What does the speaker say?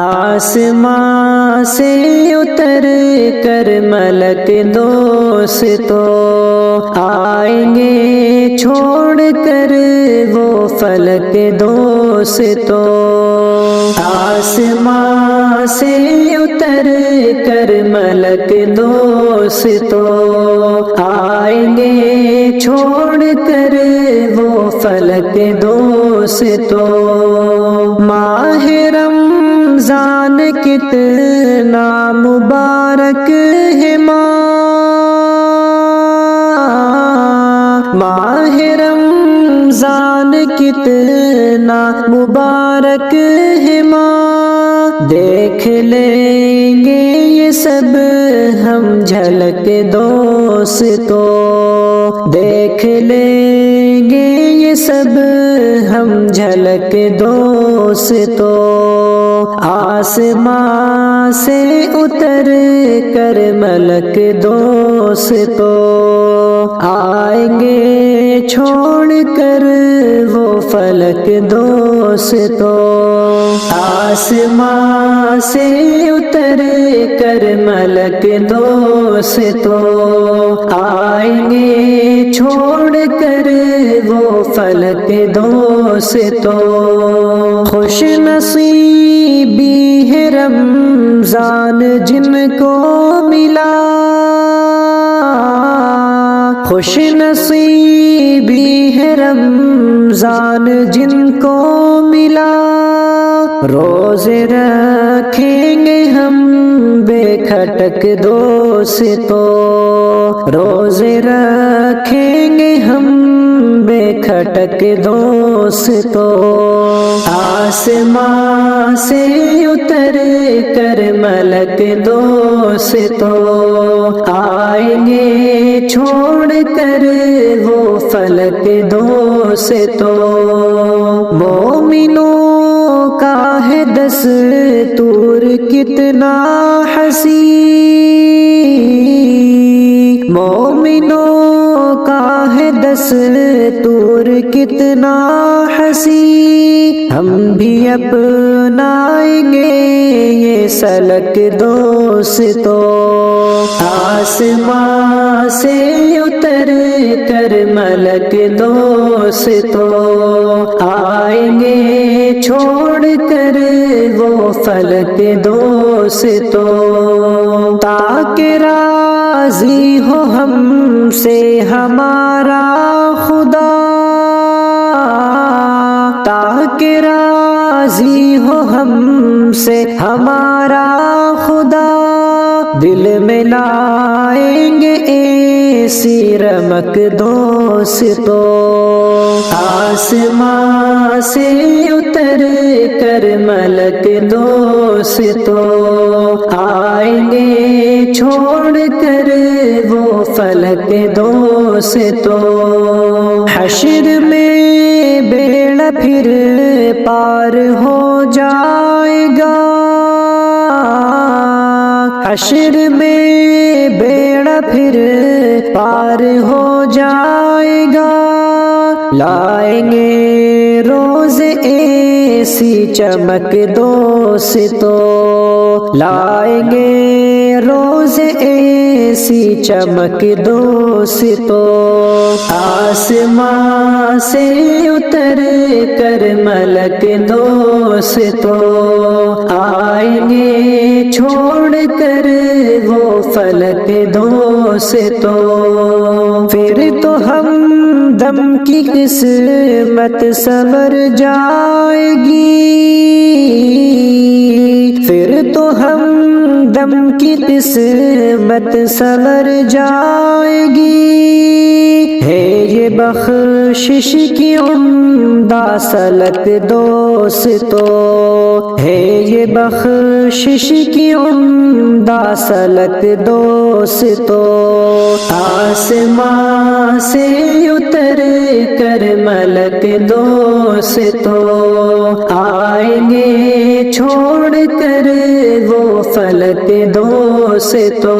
آسمان سے اتر کر ملک دوستو آئیں گے چھوڑ کر وہ فلک دوستو، آسمان سے اتر کر ملک دوستو آئیں گے چھوڑ کر وہ فلک دوستو۔ ماہ رمضان کتنا مبارک ہے ماہ رمضان کتنا مبارک ہے دیکھ لیں گے یہ سب ہم جھلک دوستو، دیکھ لیں گے یہ سب ہم جھلک دوستو، آسمان سے اتر کر ملک دوستو آئیں گے چھوڑ کر وہ فلک دوستو، آسمان سے اتر کر ملک دوستو آئیں گے چھوڑ کر وہ فلک دوستو۔ خوش نصیبی ہے رمضان جن کو ملا، خوش نصیبی ہے رمضان جن کو ملا، روزے رکھیں گے ہم بے کھٹک دوستو، روزے رکھیں گے ہم بے کھٹک دوستو، آسمان سے اتر کر ملک دوستو آئیں گے چھوڑ کر وہ فلک دوستو، مومنوں کا ہے دستور کتنا حسین، مومنوں کا ہے دستور کتنا حسین، ہم بھی اپنائیں گے یہ سلک دوستو، آسمان سے اتر کر ملک دوستو آئیں گے چھوڑ کر وہ فلک دوستو، تاکہ راضی ہو ہم سے ہمارا خدا، تاکہ راضی ہو ہم سے ہمارا خدا، دل میں لائیں گے ایسی رمک دوستو، آسمان سے اتر کر ملک دوستو آئیں گے چھوڑ کر وہ فلک دوستو، حشر میں بیڑا پھر پار ہو جائے گا، حشر میں بیڑا پھر پار ہو جائے گا، لائیں گے روز ایسی چمک دوستو، لائیں گے روز ایسی چمک دوستو، آسمان سے اتر کر ملک دوستو آئیں گے چھوڑ کر وہ فلک دوستو، پھر تو ہم دم کی قسمت سنور جائے گی، پھر تو ہم دم کی قسمت سنور جائے گی، ہے یہ بخشش کی عمدہ سلک دوستو، ہے یہ بخشش کی عمدہ سلک دوستو، آسمان سے اتر کر ملک دوستو آئیں گے چھوڑ کر وہ فلک دوستو۔